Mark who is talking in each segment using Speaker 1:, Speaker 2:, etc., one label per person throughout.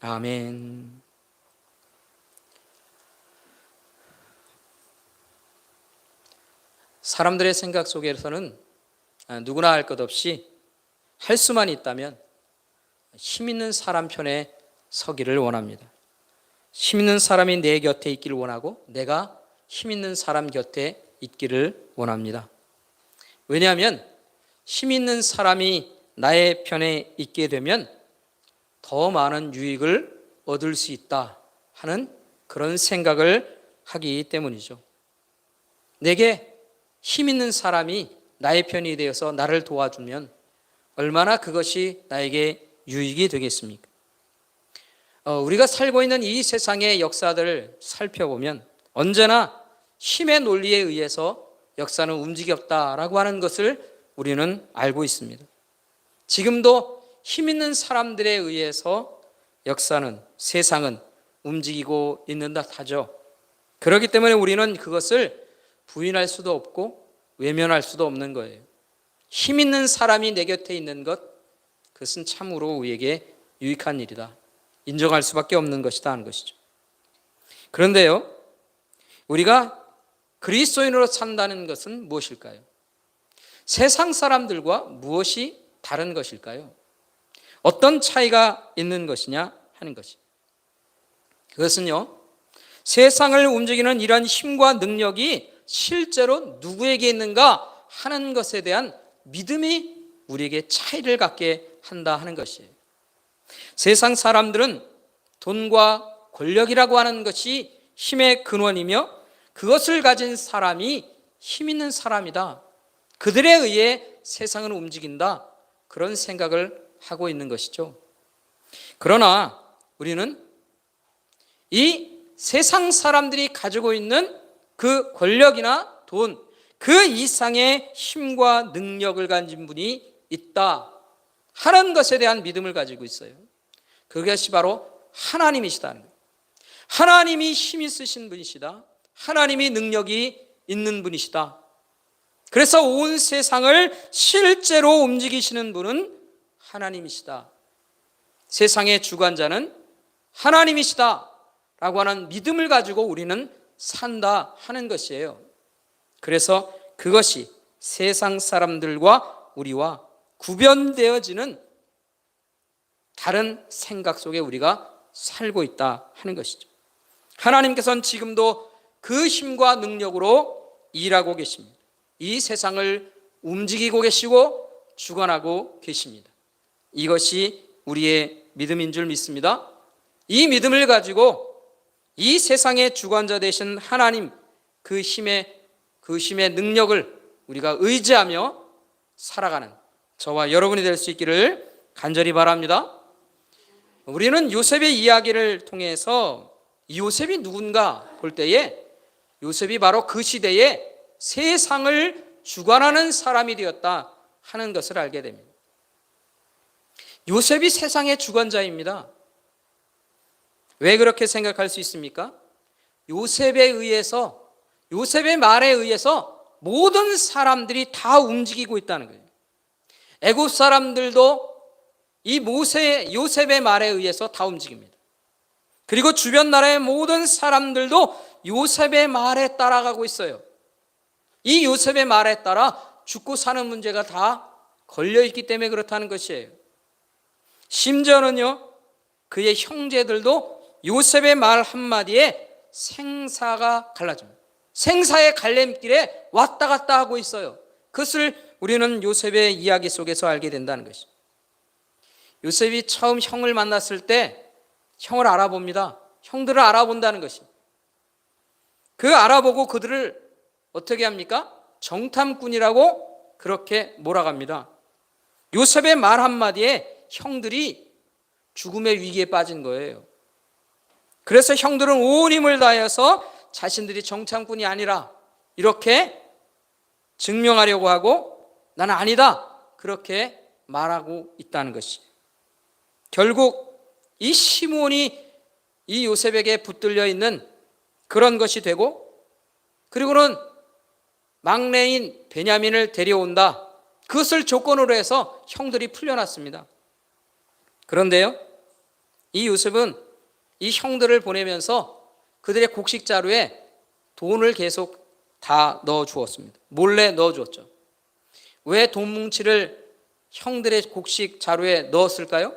Speaker 1: 아멘. 사람들의 생각 속에서는 누구나 할 것 없이 할 수만 있다면 힘 있는 사람 편에 서기를 원합니다. 힘 있는 사람이 내 곁에 있기를 원하고 내가 힘 있는 사람 곁에 있기를 원합니다. 왜냐하면 힘 있는 사람이 나의 편에 있게 되면 더 많은 유익을 얻을 수 있다 하는 그런 생각을 하기 때문이죠. 내게 힘 있는 사람이 나의 편이 되어서 나를 도와주면 얼마나 그것이 나에게 유익이 되겠습니까? 우리가 살고 있는 이 세상의 역사들을 살펴보면 언제나 힘의 논리에 의해서 역사는 움직였다라고 하는 것을 우리는 알고 있습니다. 지금도 힘 있는 사람들에 의해서 역사는, 세상은 움직이고 있는 듯하죠. 그렇기 때문에 우리는 그것을 부인할 수도 없고 외면할 수도 없는 거예요. 힘 있는 사람이 내 곁에 있는 것, 그것은 참으로 우리에게 유익한 일이다. 인정할 수밖에 없는 것이다 하는 것이죠. 그런데요, 우리가 그리스도인으로 산다는 것은 무엇일까요? 세상 사람들과 무엇이 다른 것일까요? 어떤 차이가 있는 것이냐 하는 것이. 그것은요, 세상을 움직이는 이런 힘과 능력이 실제로 누구에게 있는가 하는 것에 대한 믿음이 우리에게 차이를 갖게 한다 하는 것이에요. 세상 사람들은 돈과 권력이라고 하는 것이 힘의 근원이며 그것을 가진 사람이 힘 있는 사람이다. 그들에 의해 세상을 움직인다. 그런 생각을 하고 있는 것이죠. 그러나 우리는 이 세상 사람들이 가지고 있는 그 권력이나 돈, 그 이상의 힘과 능력을 가진 분이 있다 하는 것에 대한 믿음을 가지고 있어요. 그것이 바로 하나님이시다는 거예요. 하나님이 힘 있으신 분이시다. 하나님이 능력이 있는 분이시다. 그래서 온 세상을 실제로 움직이시는 분은 하나님이시다. 세상의 주관자는 하나님이시다 라고 하는 믿음을 가지고 우리는 산다 하는 것이에요. 그래서 그것이 세상 사람들과 우리와 구별되어지는 다른 생각 속에 우리가 살고 있다 하는 것이죠. 하나님께서는 지금도 그 힘과 능력으로 일하고 계십니다. 이 세상을 움직이고 계시고 주관하고 계십니다. 이것이 우리의 믿음인 줄 믿습니다. 이 믿음을 가지고 이 세상의 주관자 되신 하나님, 그 힘의 능력을 우리가 의지하며 살아가는 저와 여러분이 될 수 있기를 간절히 바랍니다. 우리는 요셉의 이야기를 통해서 이 요셉이 누군가 볼 때에 요셉이 바로 그 시대에 세상을 주관하는 사람이 되었다 하는 것을 알게 됩니다. 요셉이 세상의 주관자입니다. 왜 그렇게 생각할 수 있습니까? 요셉에 의해서, 요셉의 말에 의해서 모든 사람들이 다 움직이고 있다는 거예요. 애굽 사람들도 이 요셉의 말에 의해서 다 움직입니다. 그리고 주변 나라의 모든 사람들도 요셉의 말에 따라가고 있어요. 이 요셉의 말에 따라 죽고 사는 문제가 다 걸려있기 때문에 그렇다는 것이에요. 심지어는요, 그의 형제들도 요셉의 말 한마디에 생사가 갈라집니다. 생사의 갈림길에 왔다 갔다 하고 있어요. 그것을 우리는 요셉의 이야기 속에서 알게 된다는 것이죠. 요셉이 처음 형을 만났을 때 형을 알아봅니다. 형들을 알아본다는 것입니다. 그 알아보고 그들을 어떻게 합니까? 정탐꾼이라고 그렇게 몰아갑니다. 요셉의 말 한마디에 형들이 죽음의 위기에 빠진 거예요. 그래서 형들은 온 힘을 다해서 자신들이 정탐꾼이 아니라 이렇게 증명하려고 하고 나는 아니다 그렇게 말하고 있다는 것이. 결국 이 시몬이 이 요셉에게 붙들려 있는 그런 것이 되고, 그리고는 막내인 베냐민을 데려온다. 그것을 조건으로 해서 형들이 풀려났습니다. 그런데요, 이 요셉은 이 형들을 보내면서 그들의 곡식 자루에 돈을 계속 다 넣어 주었습니다. 몰래 넣어 주었죠. 왜 돈 뭉치를 형들의 곡식 자루에 넣었을까요?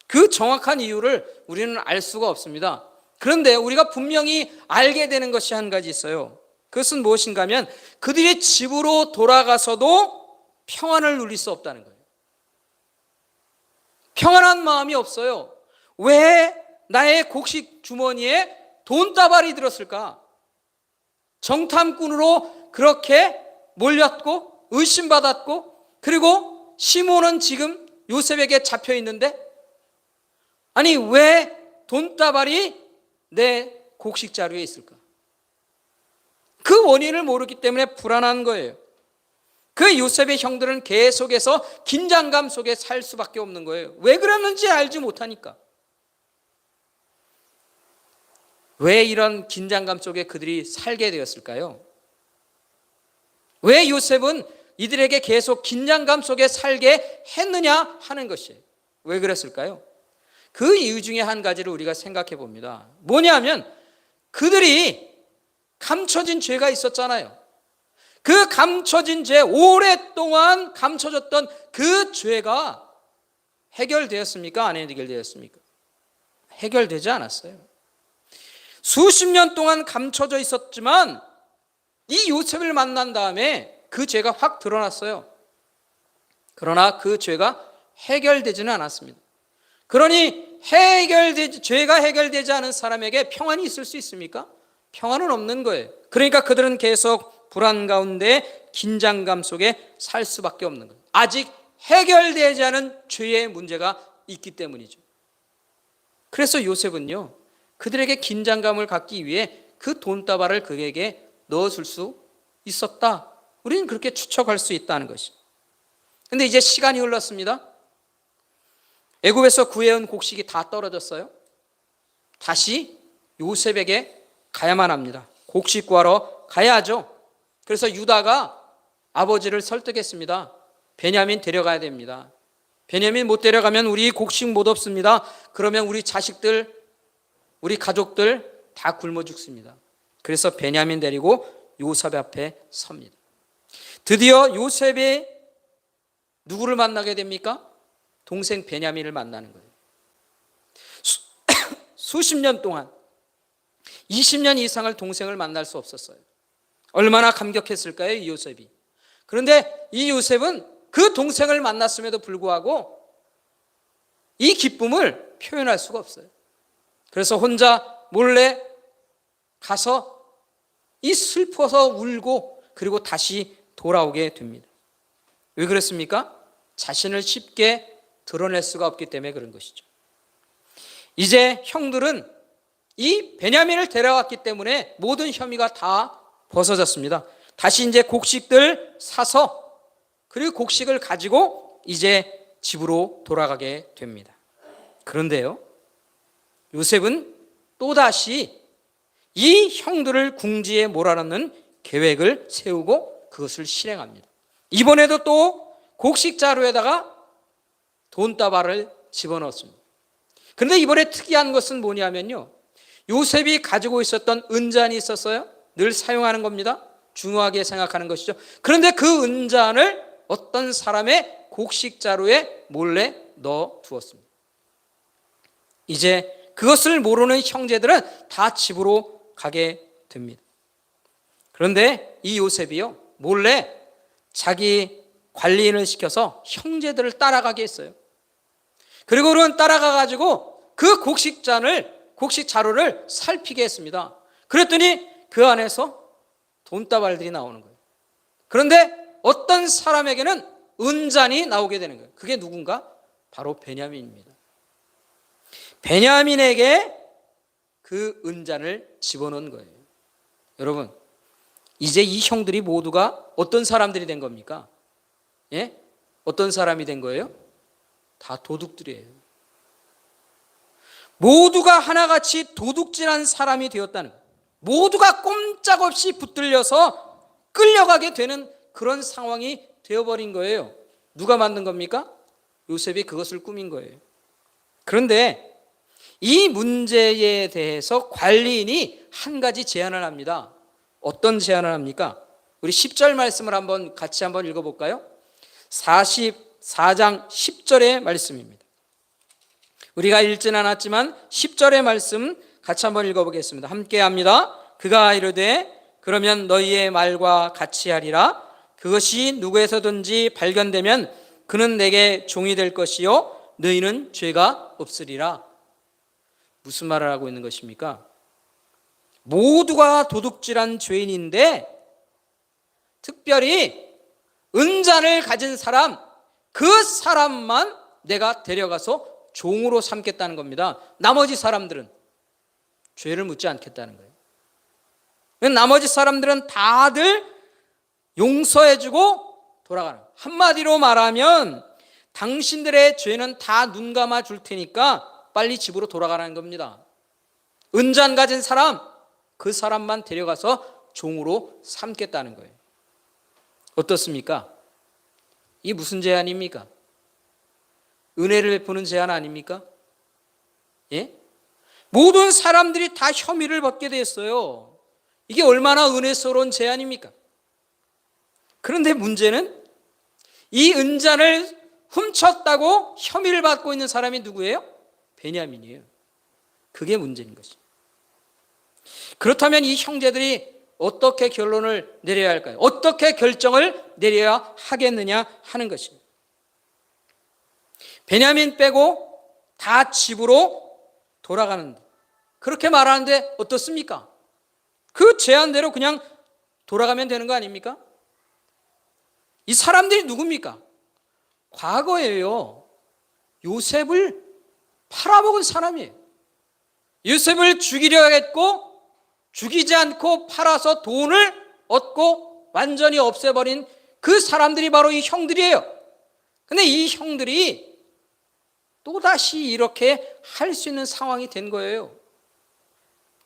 Speaker 1: 그 정확한 이유를 우리는 알 수가 없습니다. 그런데 우리가 분명히 알게 되는 것이 한 가지 있어요. 그것은 무엇인가 하면 그들의 집으로 돌아가서도 평안을 누릴 수 없다는 거예요. 평안한 마음이 없어요. 왜 나의 곡식 주머니에 돈다발이 들었을까? 정탐꾼으로 그렇게 몰렸고 의심받았고, 그리고 시몬은 지금 요셉에게 잡혀 있는데, 아니 왜 돈다발이 내 곡식 자루에 있을까? 그 원인을 모르기 때문에 불안한 거예요. 그 요셉의 형들은 계속해서 긴장감 속에 살 수밖에 없는 거예요. 왜 그랬는지 알지 못하니까. 왜 이런 긴장감 속에 그들이 살게 되었을까요? 왜 요셉은 이들에게 계속 긴장감 속에 살게 했느냐 하는 것이에요. 왜 그랬을까요? 그 이유 중에 한 가지를 우리가 생각해 봅니다. 뭐냐면 그들이 감춰진 죄가 있었잖아요. 그 감춰진 죄, 오랫동안 감춰졌던 그 죄가 해결되었습니까? 안 해결되었습니까? 해결되지 않았어요. 수십 년 동안 감춰져 있었지만 이 요셉을 만난 다음에 그 죄가 확 드러났어요. 그러나 그 죄가 해결되지는 않았습니다. 그러니 죄가 해결되지 않은 사람에게 평안이 있을 수 있습니까? 평안은 없는 거예요. 그러니까 그들은 계속 불안 가운데 긴장감 속에 살 수밖에 없는 거예요. 아직 해결되지 않은 죄의 문제가 있기 때문이죠. 그래서 요셉은요, 그들에게 긴장감을 갖기 위해 그 돈다발을 그에게 넣어줄 수 있었다. 우리는 그렇게 추측할 수 있다는 것이죠. 그런데 이제 시간이 흘렀습니다. 애굽에서 구해온 곡식이 다 떨어졌어요. 다시 요셉에게 가야만 합니다. 곡식 구하러 가야죠. 그래서 유다가 아버지를 설득했습니다. 베냐민 데려가야 됩니다. 베냐민 못 데려가면 우리 곡식 못 얻습니다. 그러면 우리 자식들, 우리 가족들 다 굶어 죽습니다. 그래서 베냐민 데리고 요셉 앞에 섭니다. 드디어 요셉이 누구를 만나게 됩니까? 동생 베냐민을 만나는 거예요. 수십 년 동안 20년 이상을 동생을 만날 수 없었어요. 얼마나 감격했을까요, 이 요셉이. 그런데 이 요셉은 그 동생을 만났음에도 불구하고 이 기쁨을 표현할 수가 없어요. 그래서 혼자 몰래 가서 이 슬퍼서 울고 그리고 다시 돌아오게 됩니다. 왜 그랬습니까? 자신을 쉽게 드러낼 수가 없기 때문에 그런 것이죠. 이제 형들은 이 베냐민을 데려왔기 때문에 모든 혐의가 다 벗어졌습니다. 다시 이제 곡식들 사서 그리고 곡식을 가지고 이제 집으로 돌아가게 됩니다. 그런데요, 요셉은 또다시 이 형들을 궁지에 몰아넣는 계획을 세우고 그것을 실행합니다. 이번에도 또 곡식 자루에다가 돈다발을 집어넣었습니다. 그런데 이번에 특이한 것은 뭐냐면요, 요셉이 가지고 있었던 은잔이 있었어요. 늘 사용하는 겁니다. 중요하게 생각하는 것이죠. 그런데 그 은잔을 어떤 사람의 곡식 자루에 몰래 넣어 두었습니다. 이제 그것을 모르는 형제들은 다 집으로 가게 됩니다. 그런데 이 요셉이요, 몰래 자기 관리인을 시켜서 형제들을 따라가게 했어요. 그리고 그는 따라가가지고 그 곡식 자루를 살피게 했습니다. 그랬더니 그 안에서 돈다발들이 나오는 거예요. 그런데 어떤 사람에게는 은잔이 나오게 되는 거예요. 그게 누군가? 바로 베냐민입니다. 베냐민에게 그 은잔을 집어넣은 거예요. 여러분, 이제 이 형들이 모두가 어떤 사람들이 된 겁니까? 예? 어떤 사람이 된 거예요? 다 도둑들이에요. 모두가 하나같이 도둑질한 사람이 되었다는 거예요. 모두가 꼼짝없이 붙들려서 끌려가게 되는 그런 상황이 되어버린 거예요. 누가 만든 겁니까? 요셉이 그것을 꾸민 거예요. 그런데 이 문제에 대해서 관리인이 한 가지 제안을 합니다. 어떤 제안을 합니까? 우리 10절 말씀을 같이 한번 읽어볼까요? 44장 10절의 말씀입니다. 우리가 읽지는 않았지만 10절의 말씀 같이 한번 읽어보겠습니다. 함께 합니다. 그가 이르되 그러면 너희의 말과 같이 하리라. 그것이 누구에서든지 발견되면 그는 내게 종이 될 것이요 너희는 죄가 없으리라. 무슨 말을 하고 있는 것입니까? 모두가 도둑질한 죄인인데 특별히 은잔을 가진 사람, 그 사람만 내가 데려가서 종으로 삼겠다는 겁니다. 나머지 사람들은 죄를 묻지 않겠다는 거예요. 나머지 사람들은 다들 용서해주고 돌아가는 거예요. 한마디로 말하면 당신들의 죄는 다 눈 감아 줄 테니까 빨리 집으로 돌아가라는 겁니다. 은잔 가진 사람, 그 사람만 데려가서 종으로 삼겠다는 거예요. 어떻습니까? 이 무슨 제안입니까? 은혜를 베푸는 제안 아닙니까? 예? 모든 사람들이 다 혐의를 받게 됐어요. 이게 얼마나 은혜스러운 제안입니까? 그런데 문제는 이 은잔을 훔쳤다고 혐의를 받고 있는 사람이 누구예요? 베냐민이에요. 그게 문제인 것이죠. 그렇다면 이 형제들이 어떻게 결론을 내려야 할까요? 어떻게 결정을 내려야 하겠느냐 하는 것입니다. 베냐민 빼고 다 집으로 돌아가는데, 그렇게 말하는데 어떻습니까? 그 제안대로 그냥 돌아가면 되는 거 아닙니까? 이 사람들이 누굽니까? 과거에요, 요셉을 팔아먹은 사람이에요. 요셉을 죽이려고 죽이지 않고 팔아서 돈을 얻고 완전히 없애버린 그 사람들이 바로 이 형들이에요. 근데 이 형들이 또다시 이렇게 할 수 있는 상황이 된 거예요.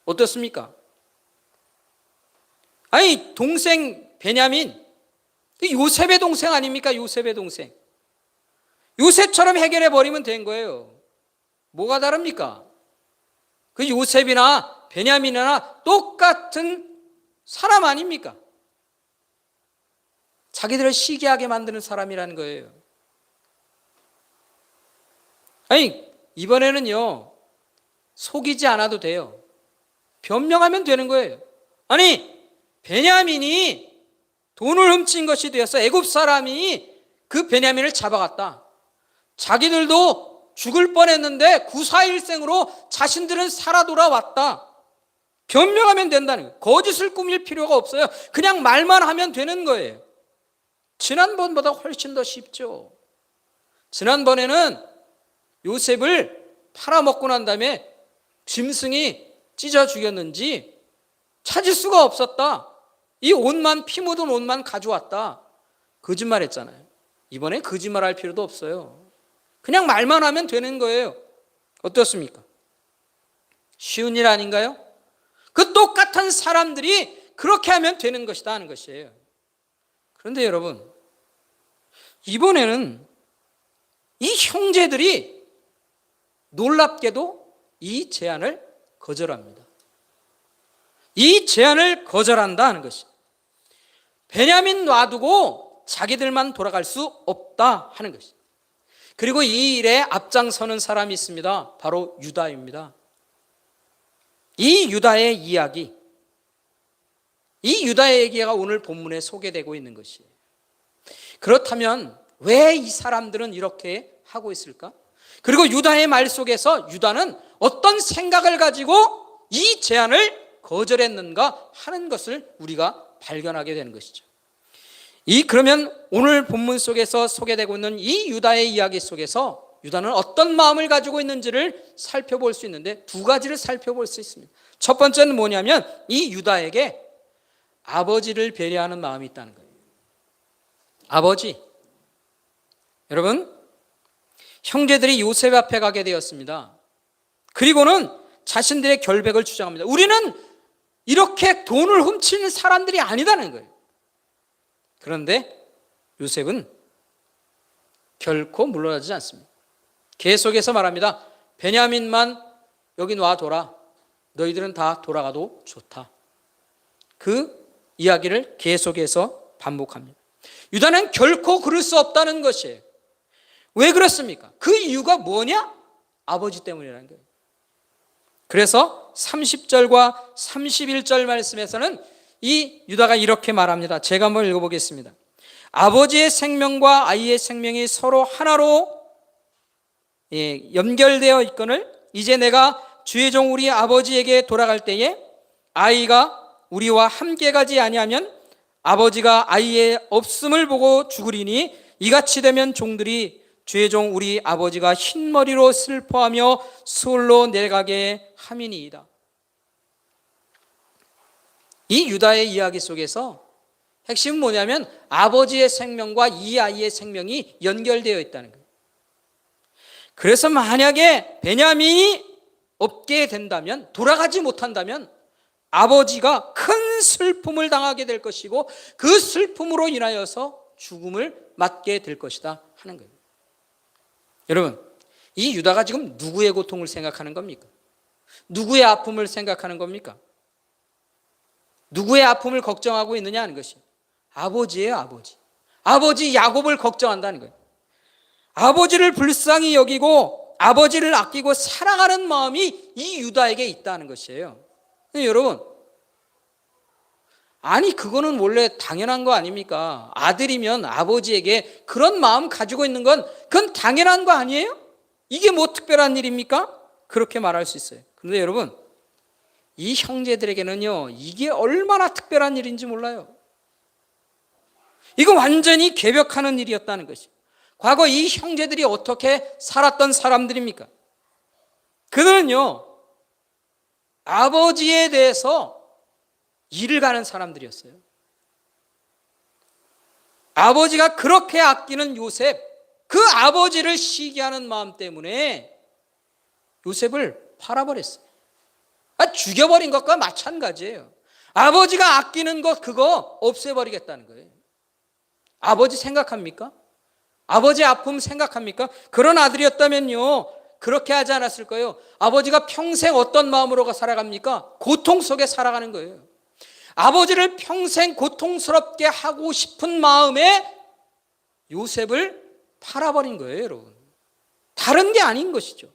Speaker 1: 어떻습니까? 아니, 동생 베냐민, 요셉의 동생 아닙니까? 요셉의 동생. 요셉처럼 해결해 버리면 된 거예요. 뭐가 다릅니까? 그 요셉이나 베냐민이나 똑같은 사람 아닙니까? 자기들을 시기하게 만드는 사람이라는 거예요. 아니, 이번에는요, 속이지 않아도 돼요. 변명하면 되는 거예요. 아니, 베냐민이 돈을 훔친 것이 되어서 애굽 사람이 그 베냐민을 잡아갔다. 자기들도 죽을 뻔했는데 구사일생으로 자신들은 살아 돌아왔다. 변명하면 된다는 거예요. 거짓을 꾸밀 필요가 없어요. 그냥 말만 하면 되는 거예요. 지난번보다 훨씬 더 쉽죠. 지난번에는 요셉을 팔아먹고 난 다음에 짐승이 찢어 죽였는지 찾을 수가 없었다. 이 옷만, 피 묻은 옷만 가져왔다. 거짓말했잖아요. 이번에 거짓말할 필요도 없어요. 그냥 말만 하면 되는 거예요. 어떻습니까? 쉬운 일 아닌가요? 그 똑같은 사람들이 그렇게 하면 되는 것이다 하는 것이에요. 그런데 여러분, 이번에는 이 형제들이 놀랍게도 이 제안을 거절합니다. 이 제안을 거절한다 하는 것이, 베냐민 놔두고 자기들만 돌아갈 수 없다 하는 것이. 그리고 이 일에 앞장서는 사람이 있습니다. 바로 유다입니다. 이 유다의 이야기, 이 유다의 얘기가 오늘 본문에 소개되고 있는 것이에요. 그렇다면 왜 이 사람들은 이렇게 하고 있을까? 그리고 유다의 말 속에서 유다는 어떤 생각을 가지고 이 제안을 거절했는가 하는 것을 우리가 발견하게 되는 것이죠. 그러면 오늘 본문 속에서 소개되고 있는 이 유다의 이야기 속에서 유다는 어떤 마음을 가지고 있는지를 살펴볼 수 있는데, 두 가지를 살펴볼 수 있습니다. 첫 번째는 뭐냐면 이 유다에게 아버지를 배려하는 마음이 있다는 거예요. 아버지. 여러분, 형제들이 요셉 앞에 가게 되었습니다. 그리고는 자신들의 결백을 주장합니다. 우리는 이렇게 돈을 훔치는 사람들이 아니다는 거예요. 그런데 요셉은 결코 물러나지 않습니다. 계속해서 말합니다. 베냐민만 여기 놔둬라. 너희들은 다 돌아가도 좋다. 그 이야기를 계속해서 반복합니다. 유다는 결코 그럴 수 없다는 것이에요. 왜 그렇습니까? 그 이유가 뭐냐? 아버지 때문이라는 거예요. 그래서 30절과 31절 말씀에서는 이 유다가 이렇게 말합니다. 제가 한번 읽어보겠습니다. 아버지의 생명과 아이의 생명이 서로 하나로 연결되어 있거늘 이제 내가 주의 종 우리 아버지에게 돌아갈 때에 아이가 우리와 함께 가지 아니하면 아버지가 아이의 없음을 보고 죽으리니 이같이 되면 종들이 주의 종 우리 아버지가 흰머리로 슬퍼하며 수월로 내려가게 함이니이다. 이 유다의 이야기 속에서 핵심은 뭐냐면 아버지의 생명과 이 아이의 생명이 연결되어 있다는 거예요. 그래서 만약에 베냐민이 없게 된다면, 돌아가지 못한다면 아버지가 큰 슬픔을 당하게 될 것이고 그 슬픔으로 인하여서 죽음을 맞게 될 것이다 하는 거예요. 여러분, 이 유다가 지금 누구의 고통을 생각하는 겁니까? 누구의 아픔을 생각하는 겁니까? 누구의 아픔을 걱정하고 있느냐 하는 것이 아버지예요. 아버지 야곱을 걱정한다는 거예요. 아버지를 불쌍히 여기고 아버지를 아끼고 사랑하는 마음이 이 유다에게 있다는 것이에요. 여러분, 아니 그거는 원래 당연한 거 아닙니까? 아들이면 아버지에게 그런 마음 가지고 있는 건 그건 당연한 거 아니에요? 이게 뭐 특별한 일입니까? 그렇게 말할 수 있어요. 그런데 여러분, 이 형제들에게는요, 이게 얼마나 특별한 일인지 몰라요. 이거 완전히 개벽하는 일이었다는 것이. 과거 이 형제들이 어떻게 살았던 사람들입니까? 그들은요, 아버지에 대해서 일을 가는 사람들이었어요. 아버지가 그렇게 아끼는 요셉, 그 아버지를 시기하는 마음 때문에 요셉을 팔아버렸어요. 죽여버린 것과 마찬가지예요. 아버지가 아끼는 것 그거 없애버리겠다는 거예요. 아버지 생각합니까? 아버지 아픔 생각합니까? 그런 아들이었다면요, 그렇게 하지 않았을 거예요. 아버지가 평생 어떤 마음으로 살아갑니까? 고통 속에 살아가는 거예요. 아버지를 평생 고통스럽게 하고 싶은 마음에 요셉을 팔아버린 거예요, 여러분. 다른 게 아닌 것이죠.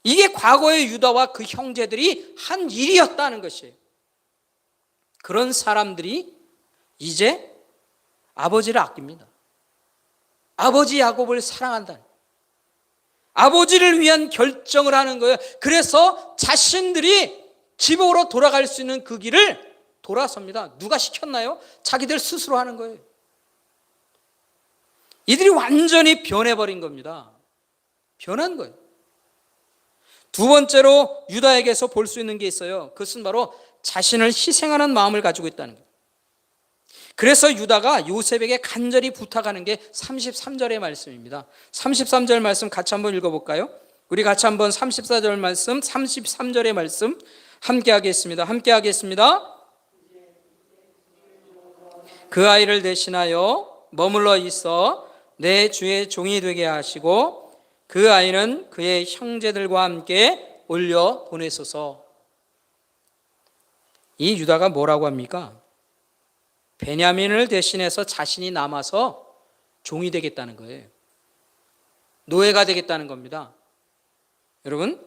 Speaker 1: 이게 과거의 유다와 그 형제들이 한 일이었다는 것이에요. 그런 사람들이 이제 아버지를 아낍니다. 아버지 야곱을 사랑한다. 아버지를 위한 결정을 하는 거예요. 그래서 자신들이 집으로 돌아갈 수 있는 그 길을 돌아섭니다. 누가 시켰나요? 자기들 스스로 하는 거예요. 이들이 완전히 변해버린 겁니다. 변한 거예요. 두 번째로 유다에게서 볼 수 있는 게 있어요. 그것은 바로 자신을 희생하는 마음을 가지고 있다는 거예요. 그래서 유다가 요셉에게 간절히 부탁하는 게 33절의 말씀입니다. 33절 말씀 같이 한번 읽어볼까요? 우리 같이 한번 34절 말씀, 33절의 말씀 함께 하겠습니다. 함께 하겠습니다. 그 아이를 대신하여 머물러 있어 내 주의 종이 되게 하시고 그 아이는 그의 형제들과 함께 올려 보내소서. 이 유다가 뭐라고 합니까? 베냐민을 대신해서 자신이 남아서 종이 되겠다는 거예요. 노예가 되겠다는 겁니다. 여러분,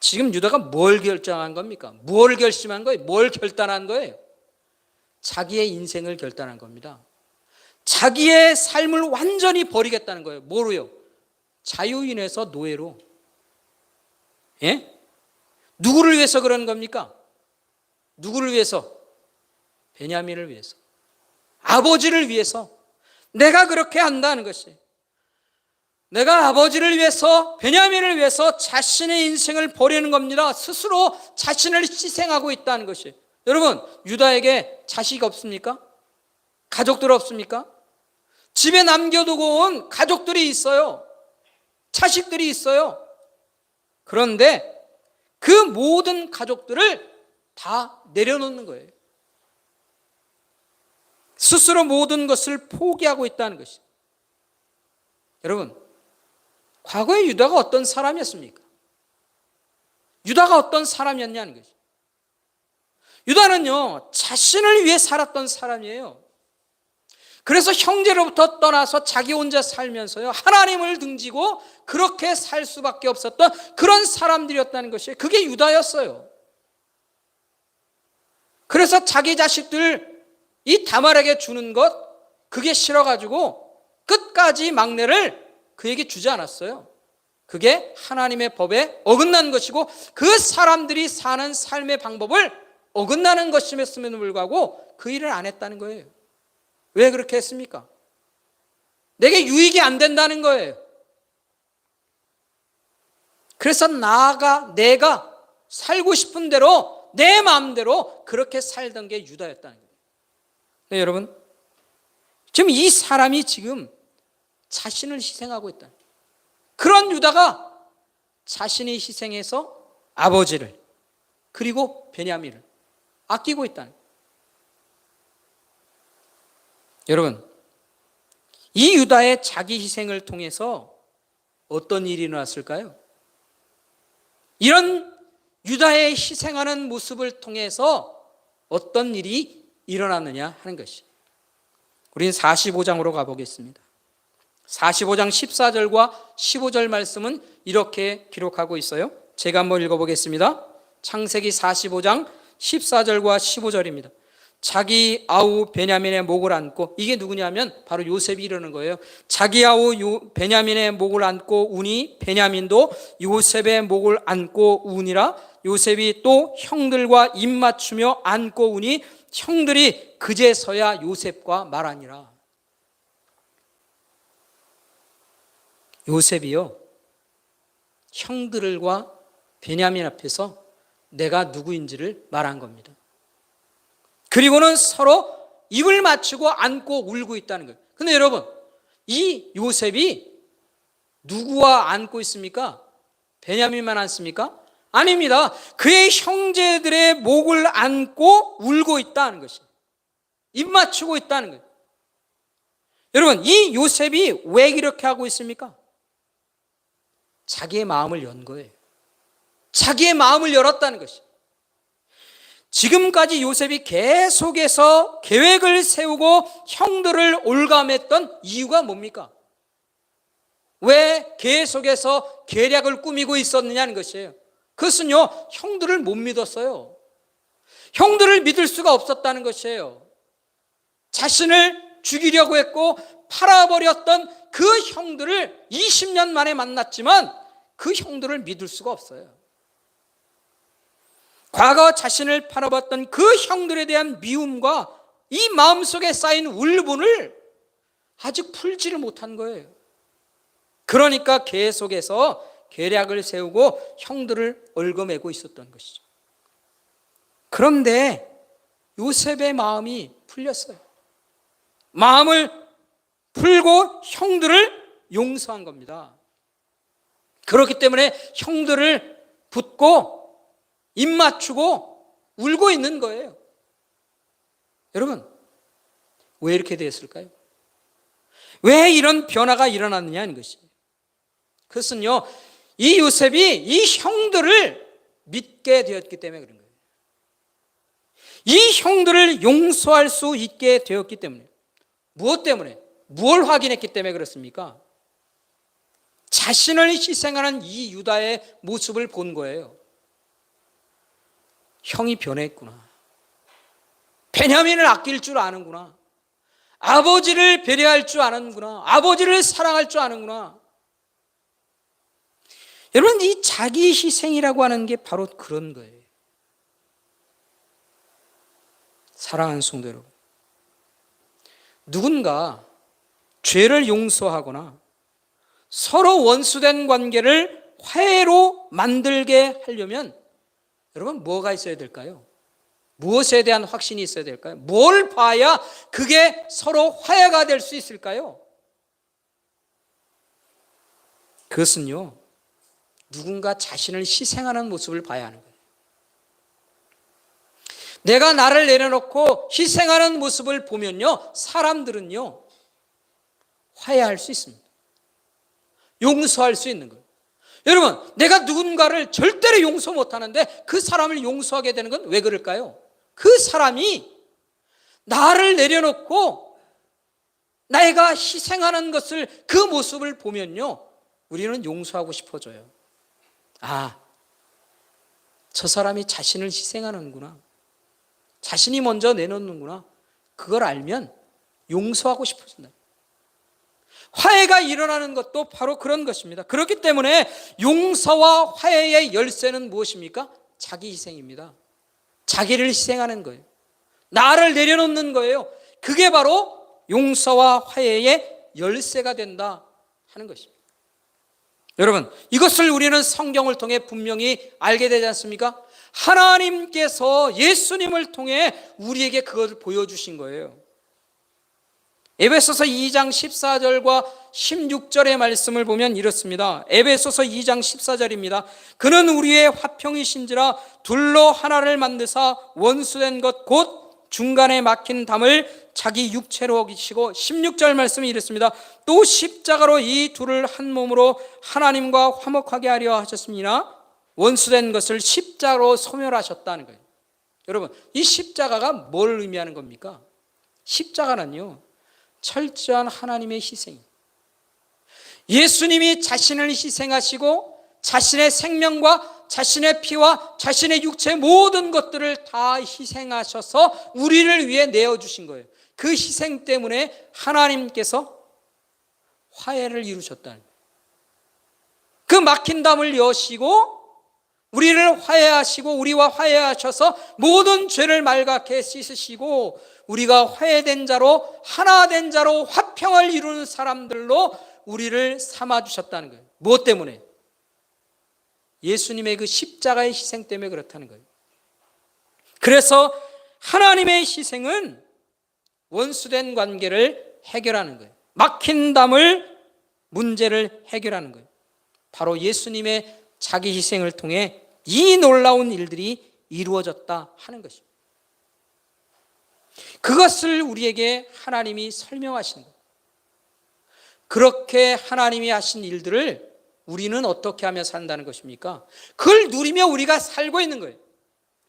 Speaker 1: 지금 유다가 뭘 결정한 겁니까? 뭘 결심한 거예요? 뭘 결단한 거예요? 자기의 인생을 결단한 겁니다. 자기의 삶을 완전히 버리겠다는 거예요. 뭐로요? 자유인에서 노예로. 예? 누구를 위해서 그런 겁니까? 누구를 위해서? 베냐민을 위해서. 아버지를 위해서. 내가 그렇게 한다는 것이. 내가 아버지를 위해서, 베냐민을 위해서 자신의 인생을 버리는 겁니다. 스스로 자신을 희생하고 있다는 것이. 여러분, 유다에게 자식이 없습니까? 가족들 없습니까? 집에 남겨두고 온 가족들이 있어요. 자식들이 있어요. 그런데 그 모든 가족들을 다 내려놓는 거예요. 스스로 모든 것을 포기하고 있다는 것이. 여러분, 과거의 유다가 어떤 사람이었습니까? 유다가 어떤 사람이었냐는 거죠. 유다는요, 자신을 위해 살았던 사람이에요. 그래서 형제로부터 떠나서 자기 혼자 살면서요, 하나님을 등지고 그렇게 살 수밖에 없었던 그런 사람들이었다는 것이에요. 그게 유다였어요. 그래서 자기 자식들 이 다말에게 주는 것, 그게 싫어가지고 끝까지 막내를 그에게 주지 않았어요. 그게 하나님의 법에 어긋난 것이고 그 사람들이 사는 삶의 방법을 어긋나는 것임에도 불구하고 그 일을 안 했다는 거예요. 왜 그렇게 했습니까? 내게 유익이 안 된다는 거예요. 그래서 내가 살고 싶은 대로 내 마음대로 그렇게 살던 게 유다였다는 거예요. 네, 여러분, 지금 이 사람이 지금 자신을 희생하고 있다. 그런 유다가 자신이 희생해서 아버지를 그리고 베냐민을 아끼고 있다는 거예요. 여러분, 이 유다의 자기 희생을 통해서 어떤 일이 일어났을까요? 이런 유다의 희생하는 모습을 통해서 어떤 일이 일어났느냐 하는 것이, 우리는 45장으로 가보겠습니다. 45장 14절과 15절 말씀은 이렇게 기록하고 있어요. 제가 한번 읽어보겠습니다. 창세기 45장 14절과 15절입니다. 자기 아우 베냐민의 목을 안고, 이게 누구냐면 바로 요셉이 이러는 거예요. 자기 아우 베냐민의 목을 안고 우니 베냐민도 요셉의 목을 안고 우니라. 요셉이 또 형들과 입 맞추며 안고 우니 형들이 그제서야 요셉과 말하니라. 요셉이요, 형들과 베냐민 앞에서 내가 누구인지를 말한 겁니다. 그리고는 서로 입을 맞추고 안고 울고 있다는 거예요. 근데 여러분, 이 요셉이 누구와 안고 있습니까? 베냐민만 안습니까? 아닙니다. 그의 형제들의 목을 안고 울고 있다는 것이에요. 입 맞추고 있다는 거예요. 여러분, 이 요셉이 왜 이렇게 하고 있습니까? 자기의 마음을 연 거예요. 자기의 마음을 열었다는 것이에요. 지금까지 요셉이 계속해서 계획을 세우고 형들을 올감했던 이유가 뭡니까? 왜 계속해서 계략을 꾸미고 있었느냐는 것이에요. 그것은요, 형들을 못 믿었어요. 형들을 믿을 수가 없었다는 것이에요. 자신을 죽이려고 했고 팔아버렸던 그 형들을 20년 만에 만났지만 그 형들을 믿을 수가 없어요. 과거 자신을 팔아봤던 그 형들에 대한 미움과 이 마음속에 쌓인 울분을 아직 풀지를 못한 거예요. 그러니까 계속해서 계략을 세우고 형들을 얽어매고 있었던 것이죠. 그런데 요셉의 마음이 풀렸어요. 마음을 풀고 형들을 용서한 겁니다. 그렇기 때문에 형들을 붙고 입 맞추고 울고 있는 거예요. 여러분, 왜 이렇게 됐을까요? 왜 이런 변화가 일어났느냐는 것이에요. 그것은요, 이 요셉이 이 형들을 믿게 되었기 때문에 그런 거예요. 이 형들을 용서할 수 있게 되었기 때문에. 무엇 때문에? 무엇을 확인했기 때문에 그렇습니까? 자신을 희생하는 이 유다의 모습을 본 거예요. 형이 변했구나. 베냐민을 아낄 줄 아는구나. 아버지를 배려할 줄 아는구나. 아버지를 사랑할 줄 아는구나. 여러분, 이 자기 희생이라고 하는 게 바로 그런 거예요. 사랑하는 성도 여러분, 누군가 죄를 용서하거나 서로 원수된 관계를 화해로 만들게 하려면 여러분, 뭐가 있어야 될까요? 무엇에 대한 확신이 있어야 될까요? 뭘 봐야 그게 서로 화해가 될 수 있을까요? 그것은요, 누군가 자신을 희생하는 모습을 봐야 하는 거예요. 내가 나를 내려놓고 희생하는 모습을 보면요, 사람들은요, 화해할 수 있습니다. 용서할 수 있는 거예요. 여러분, 내가 누군가를 절대로 용서 못하는데 그 사람을 용서하게 되는 건 왜 그럴까요? 그 사람이 나를 내려놓고 내가 희생하는 것을, 그 모습을 보면요, 우리는 용서하고 싶어져요. 아, 저 사람이 자신을 희생하는구나, 자신이 먼저 내놓는구나. 그걸 알면 용서하고 싶어진다. 화해가 일어나는 것도 바로 그런 것입니다. 그렇기 때문에 용서와 화해의 열쇠는 무엇입니까? 자기 희생입니다. 자기를 희생하는 거예요. 나를 내려놓는 거예요. 그게 바로 용서와 화해의 열쇠가 된다 하는 것입니다. 여러분, 이것을 우리는 성경을 통해 분명히 알게 되지 않습니까? 하나님께서 예수님을 통해 우리에게 그것을 보여주신 거예요. 에베소서 2장 14절과 16절의 말씀을 보면 이렇습니다. 에베소서 2장 14절입니다. 그는 우리의 화평이신지라 둘로 하나를 만드사 원수된 것 곧 중간에 막힌 담을 자기 육체로 어기시고, 16절 말씀이 이렇습니다. 또 십자가로 이 둘을 한 몸으로 하나님과 화목하게 하려 하셨습니다. 원수된 것을 십자가로 소멸하셨다는 거예요. 여러분, 이 십자가가 뭘 의미하는 겁니까? 십자가는요, 철저한 하나님의 희생. 예수님이 자신을 희생하시고 자신의 생명과 자신의 피와 자신의 육체의 모든 것들을 다 희생하셔서 우리를 위해 내어주신 거예요. 그 희생 때문에 하나님께서 화해를 이루셨다는 거예요. 그 막힌 담을 여시고 우리를 화해하시고 우리와 화해하셔서 모든 죄를 말갛게 씻으시고 우리가 화해된 자로, 하나된 자로 화평을 이루는 사람들로 우리를 삼아주셨다는 거예요. 무엇 때문에? 예수님의 그 십자가의 희생 때문에 그렇다는 거예요. 그래서 하나님의 희생은 원수된 관계를 해결하는 거예요. 막힌 담을, 문제를 해결하는 거예요. 바로 예수님의 자기 희생을 통해 이 놀라운 일들이 이루어졌다 하는 것입니다. 그것을 우리에게 하나님이 설명하시는 거예요. 그렇게 하나님이 하신 일들을 우리는 어떻게 하며 산다는 것입니까? 그걸 누리며 우리가 살고 있는 거예요.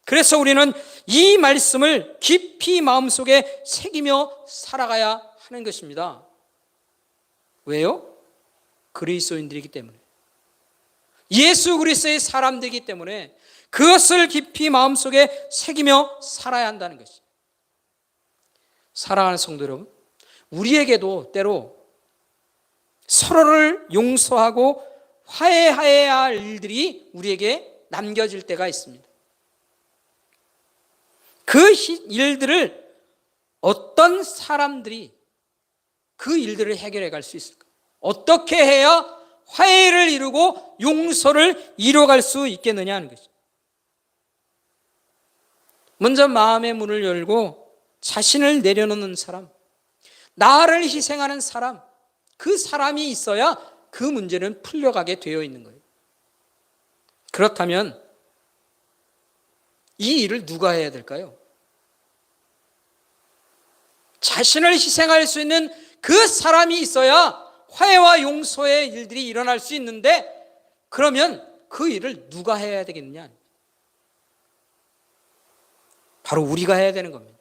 Speaker 1: 그래서 우리는 이 말씀을 깊이 마음속에 새기며 살아가야 하는 것입니다. 왜요? 그리스도인들이기 때문에, 예수 그리스도의 사람들이기 때문에 그것을 깊이 마음속에 새기며 살아야 한다는 것이죠. 사랑하는 성도 여러분, 우리에게도 때로 서로를 용서하고 화해해야 할 일들이 우리에게 남겨질 때가 있습니다. 그 일들을 어떤 사람들이 그 일들을 해결해 갈 수 있을까? 어떻게 해야 화해를 이루고 용서를 이뤄갈 수 있겠느냐 하는 것이죠. 먼저 마음의 문을 열고 자신을 내려놓는 사람, 나를 희생하는 사람, 그 사람이 있어야 그 문제는 풀려가게 되어 있는 거예요. 그렇다면 이 일을 누가 해야 될까요? 자신을 희생할 수 있는 그 사람이 있어야 화해와 용서의 일들이 일어날 수 있는데, 그러면 그 일을 누가 해야 되겠느냐? 바로 우리가 해야 되는 겁니다.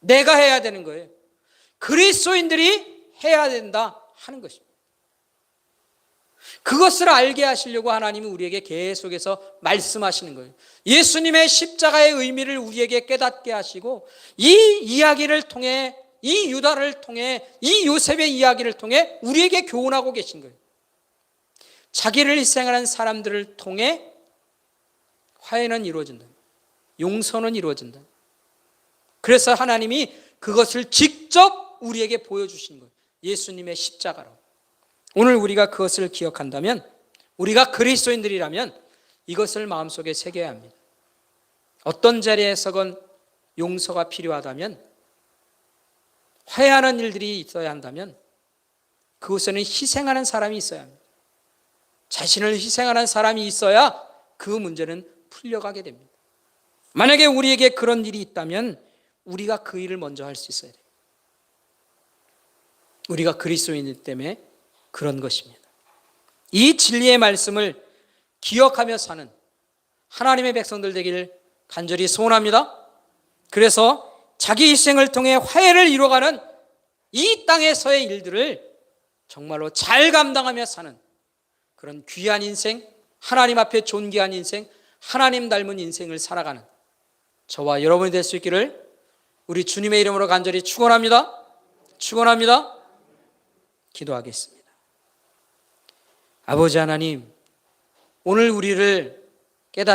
Speaker 1: 내가 해야 되는 거예요. 그리스도인들이 해야 된다 하는 것입니다. 그것을 알게 하시려고 하나님은 우리에게 계속해서 말씀하시는 거예요. 예수님의 십자가의 의미를 우리에게 깨닫게 하시고, 이 이야기를 통해, 이 유다를 통해, 이 요셉의 이야기를 통해 우리에게 교훈하고 계신 거예요. 자기를 희생하는 사람들을 통해 화해는 이루어진다, 용서는 이루어진다. 그래서 하나님이 그것을 직접 우리에게 보여주신 거예요. 예수님의 십자가로. 오늘 우리가 그것을 기억한다면, 우리가 그리스도인들이라면 이것을 마음속에 새겨야 합니다. 어떤 자리에서건 용서가 필요하다면, 화해하는 일들이 있어야 한다면 그곳에는 희생하는 사람이 있어야 합니다. 자신을 희생하는 사람이 있어야 그 문제는 풀려가게 됩니다. 만약에 우리에게 그런 일이 있다면 우리가 그 일을 먼저 할 수 있어야 돼요. 우리가 그리스도인이기 때문에 그런 것입니다. 이 진리의 말씀을 기억하며 사는 하나님의 백성들 되길 간절히 소원합니다. 그래서 자기 희생을 통해 화해를 이루어가는 이 땅에서의 일들을 정말로 잘 감당하며 사는 그런 귀한 인생, 하나님 앞에 존귀한 인생, 하나님 닮은 인생을 살아가는 저와 여러분이 될 수 있기를 우리 주님의 이름으로 간절히 축원합니다. 축원합니다. 기도하겠습니다. 아버지 하나님, 오늘 우리를